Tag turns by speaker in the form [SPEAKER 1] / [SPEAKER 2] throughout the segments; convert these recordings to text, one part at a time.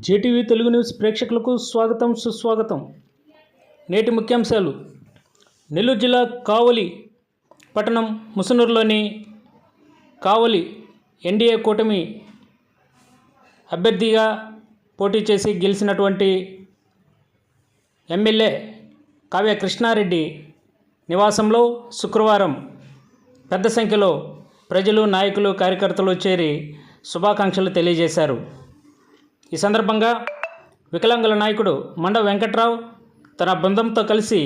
[SPEAKER 1] JTV Telugu news ప్రేక్షకులకు స్వాగతం సుస్వాగతం. నేటి ముఖ్యాంశాలు. నెల్లూరు జిల్లా కావలి పట్టణం ముసునూరులోని కావలి ఎన్డీఏ కూటమి అభ్యర్థిగా పోటీ చేసి గెలిచినటువంటి ఎమ్మెల్యే కావ్య కృష్ణారెడ్డి నివాసంలో శుక్రవారం పెద్ద సంఖ్యలో ప్రజలు, నాయకులు, కార్యకర్తలు చేరి శుభాకాంక్షలు తెలియజేశారు. ఈ సందర్భంగా వికలాంగుల నాయకుడు మండ వెంకట్రావు తన బృందంతో కలిసి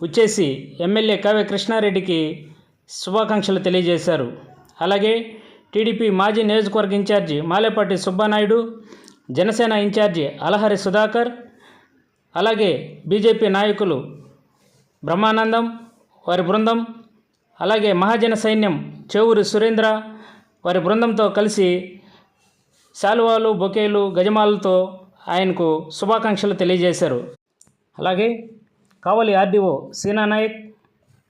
[SPEAKER 1] వచ్చేసి ఎమ్మెల్యే కావ్య కృష్ణారెడ్డికి శుభాకాంక్షలు తెలియజేశారు. అలాగే టీడీపీ మాజీ నియోజకవర్గ ఇన్ఛార్జి మాలేపాటి సుబ్బానాయుడు, జనసేన ఇన్ఛార్జి అలహరి సుధాకర్, అలాగే బీజేపీ నాయకులు బ్రహ్మానందం వారి బృందం, అలాగే మహాజన సైన్యం చేవూరి సురేంద్ర వారి బృందంతో కలిసి శాలువాలు, బొకేలు, గజమాలతో ఆయనకు శుభాకాంక్షలు తెలియజేశారు. అలాగే Kavali RDO Seena Nayak,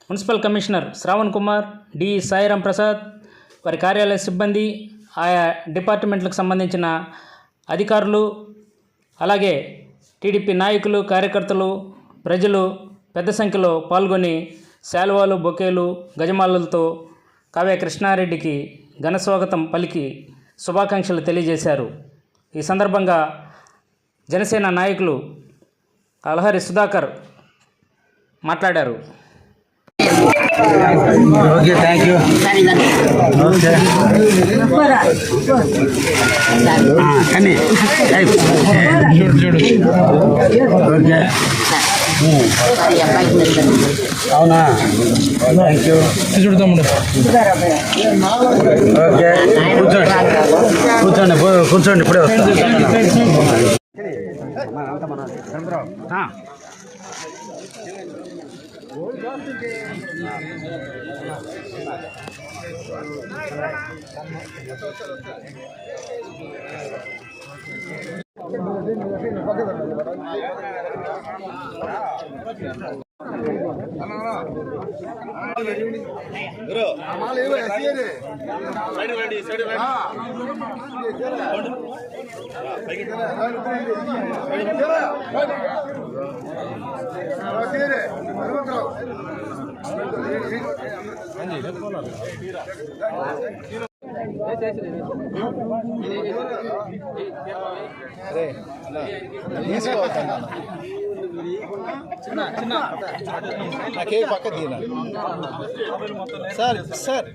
[SPEAKER 1] municipal commissioner Shravan Kumar, D Sairam Prasad, వారి కార్యాలయ సిబ్బంది, ఆయా డిపార్ట్మెంట్లకు సంబంధించిన అధికారులు, అలాగే టీడీపీ నాయకులు, కార్యకర్తలు, ప్రజలు పెద్ద సంఖ్యలో పాల్గొని శాలువాలు, బొకేలు, గజమాలలతో కావ్య కృష్ణారెడ్డికి ఘనస్వాగతం పలికి శుభాకాంక్షలు తెలియజేశారు. ఈ సందర్భంగా జనసేన నాయకులు అలహరి సుధాకర్ మాట్లాడారు.
[SPEAKER 2] Okay, thank you. కానీ చూడు ఓకే, అవునా, థ్యాంక్ యూ. చూడు తమ్ముడు, ఓకే, కూర్చోండి కూర్చోండి ఇప్పుడే వస్తాను. నాకే పక్క తీనా సార్ సార్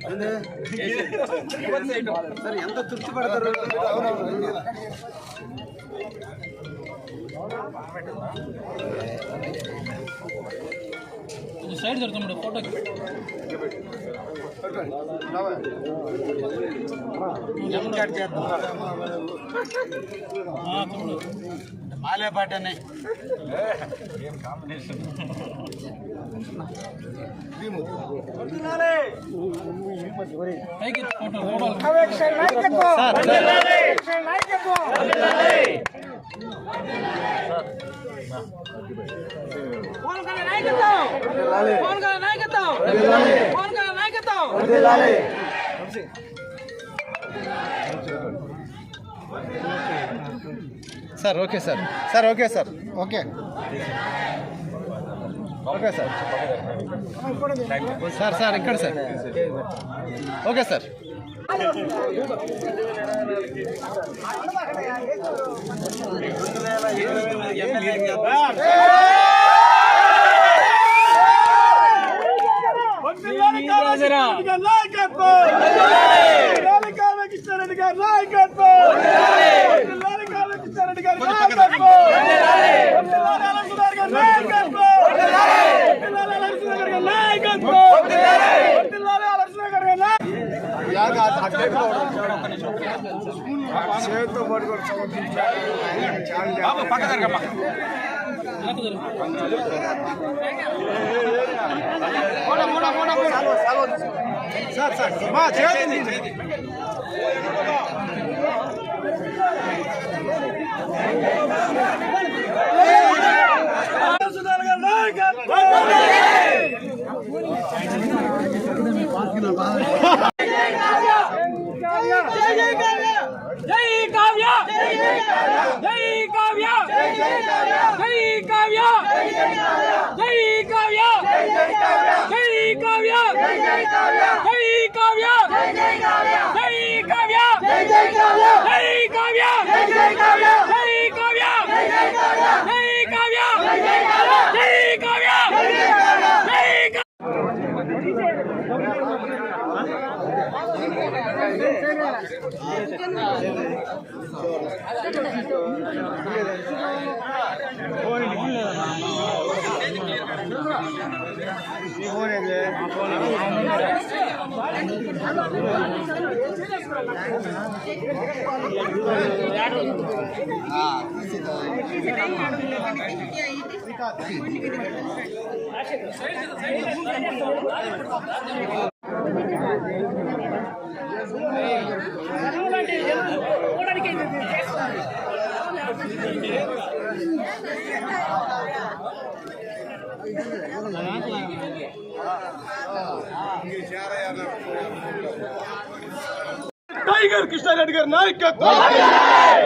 [SPEAKER 2] ఎంత తృప్తి పడతారు.
[SPEAKER 1] సైడ్ జరుగుతాడు ఫోటోకి
[SPEAKER 2] మాలేపాటి అనే sir okay sir sir okay sir okay okay sir sir sir ఇక్కడ sir okay sir sir sir మా చేయండి.
[SPEAKER 3] జై కావ్య, జై
[SPEAKER 2] టైగర్ కృష్ణారెడ్డి గారి నాయకత్వం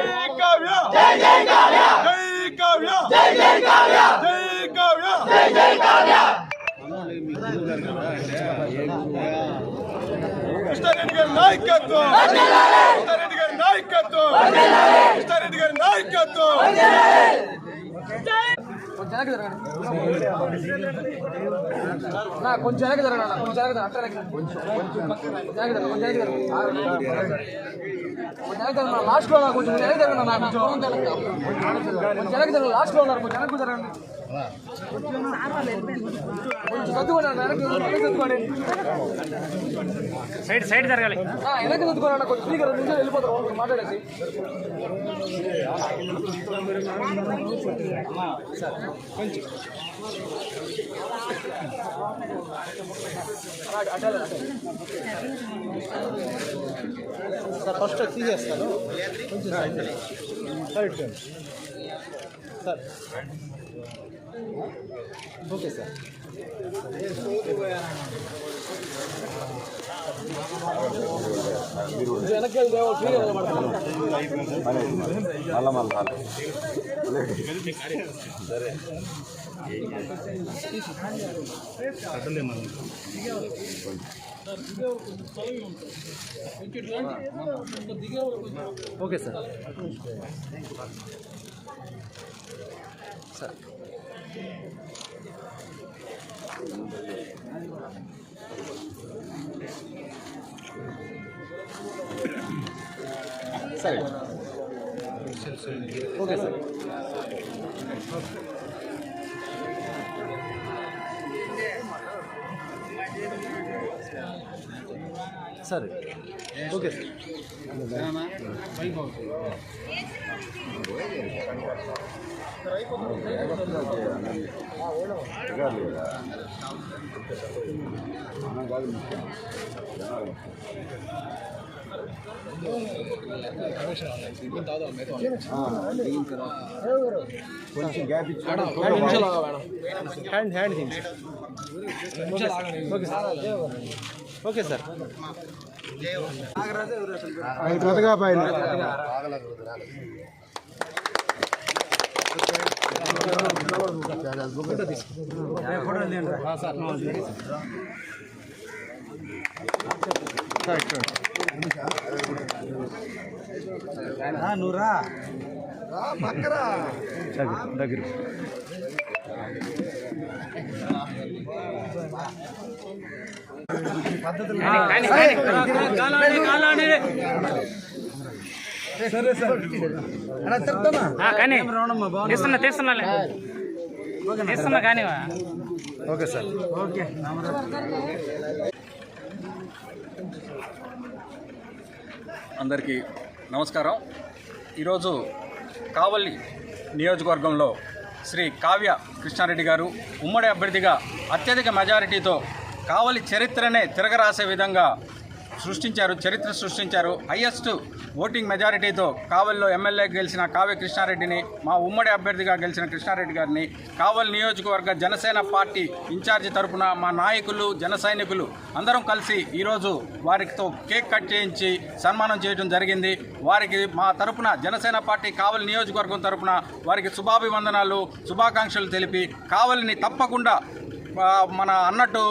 [SPEAKER 2] జై కావ్య జై కావ్య జై కావ్య జై కావ్య జై కావ్య జై కావ్య కృష్ణారెడ్డి గారి నాయకత్వం కృష్ణారెడ్డి గారి నాయకత్వం కృష్ణారెడ్డి గారి నాయకత్వం
[SPEAKER 3] కొంచెం లాస్ట్ లో కొంచెం లాస్ట్ లో ఉన్నారు కొంచెం వెనక్కి జరగండి
[SPEAKER 1] సైడ్ జరగాలి.
[SPEAKER 3] వెనక్కి చదువుకోండి కొంచెం స్పీకర్ నిమిషాలు వెళ్ళిపోతారు మాట్లాడేసి
[SPEAKER 2] సార్ ఫస్ట్ తీసేస్తాను కొంచెం సార్ ఇట్టుకోండి సార్ ఓకే సార్
[SPEAKER 3] వెనక్కి వెళ్తే స్పీకర్ పడతాను
[SPEAKER 2] సరే ఓకే సార్ సార్ సరే ఓకే సార్ సరే ఓకే సార్ కొంచెం gap hand okay sir okay sir కొత్తగా పైన నూరా దగ్గర సరే సార్
[SPEAKER 1] కానీ తీస్తున్నా కానీ
[SPEAKER 2] ఓకే సార్
[SPEAKER 3] ఓకే
[SPEAKER 4] అందరికీ నమస్కారం. ఈరోజు కావలి నియోజకవర్గంలో శ్రీ కావ్య కృష్ణారెడ్డి గారు ఉమ్మడి అభ్యర్థిగా అత్యధిక మెజారిటీతో కావలి చరిత్రనే తిరగరాసే విధంగా చరిత్ర సృష్టించారు. హైయెస్ట్ ఓటింగ్ మెజారిటీతో కావలిలో ఎమ్మెల్యే గెలిచిన కావ్య కృష్ణారెడ్డిని, మా ఉమ్మడి అభ్యర్థిగా గెలిచిన కృష్ణారెడ్డి గారిని కావలి నియోజకవర్గ జనసేన పార్టీ ఇన్ఛార్జి తరపున మా నాయకులు, జన సైనికులు అందరం కలిసి ఈరోజు వారితో కేక్ కట్ చేయించి సన్మానం చేయడం జరిగింది. వారికి మా తరపున జనసేన పార్టీ కావలి నియోజకవర్గం తరపున వారికి శుభాభివందనాలు, శుభాకాంక్షలు తెలిపి కావలిని తప్పకుండా మన అన్నట్టు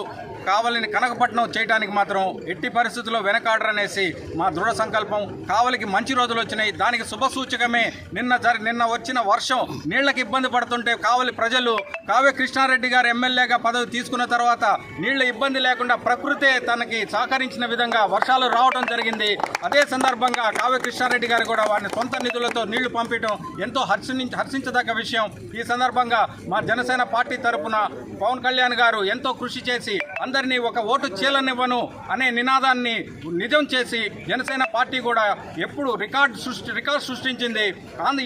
[SPEAKER 4] కావలిని కనకపట్నం చేయడానికి మాత్రం ఎట్టి పరిస్థితుల్లో వెనకాడరనేసి మా దృఢ సంకల్పం. కావలికి మంచి రోజులు వచ్చినాయి, దానికి శుభసూచకమే నిన్న వచ్చిన వర్షం. నీళ్లకు ఇబ్బంది పడుతుంటే కావలి ప్రజలు కావ్య కృష్ణారెడ్డి గారు ఎమ్మెల్యేగా పదవి తీసుకున్న తర్వాత నీళ్ల ఇబ్బంది లేకుండా ప్రకృతే తనకి సహకరించిన విధంగా వర్షాలు రావడం జరిగింది. అదే సందర్భంగా కావ్య కృష్ణారెడ్డి గారు కూడా వారిని సొంత నిధులతో నీళ్లు పంపించడం ఎంతో హర్షించదగ్గ విషయం. ఈ సందర్భంగా మా జనసేన పార్టీ తరఫున పవన్ కళ్యాణ్ గారు ఎంతో కృషి చేసి అందరినీ ఒక ఓటు చీలనివ్వను అనే నినాదాన్ని నిజం చేసి జనసేన పార్టీ కూడా ఎప్పుడు రికార్డు సృష్టించింది.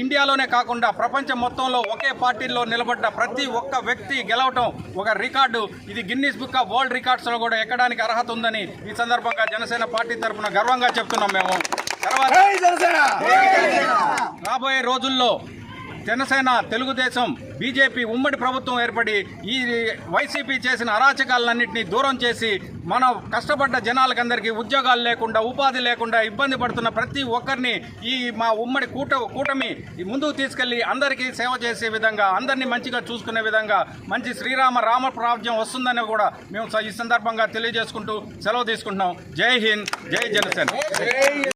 [SPEAKER 4] ఇండియాలోనే కాకుండా ప్రపంచం మొత్తంలో ఒకే పార్టీలో నిలబడ్డ ప్రతి ఒక్క వ్యక్తి గెలవటం ఒక రికార్డు. ఇది గిన్నీస్ బుక్ ఆఫ్ వరల్డ్ రికార్డ్స్లో కూడా ఎక్కడానికి అర్హత ఉందని ఈ సందర్భంగా జనసేన పార్టీ తరఫున గర్వంగా చెప్తున్నాం మేము. తర్వాత రాబోయే రోజుల్లో జనసేన, తెలుగుదేశం, బీజేపీ ఉమ్మడి ప్రభుత్వం ఏర్పడి ఈ వైసీపీ చేసిన అరాచకాలన్నింటినీ దూరం చేసి మన కష్టపడ్డ జనాలకందరికీ ఉద్యోగాలు లేకుండా, ఉపాధి లేకుండా ఇబ్బంది పడుతున్న ప్రతి ఒక్కరిని ఈ మా ఉమ్మడి కూటమి ముందుకు తీసుకెళ్లి అందరికీ సేవ చేసే విధంగా, అందరినీ మంచిగా చూసుకునే విధంగా మంచి రామప్రాజ్యం వస్తుందని కూడా మేము ఈ సందర్భంగా తెలియజేసుకుంటూ సెలవు తీసుకుంటున్నాం. జై హింద్, జై జనసేన.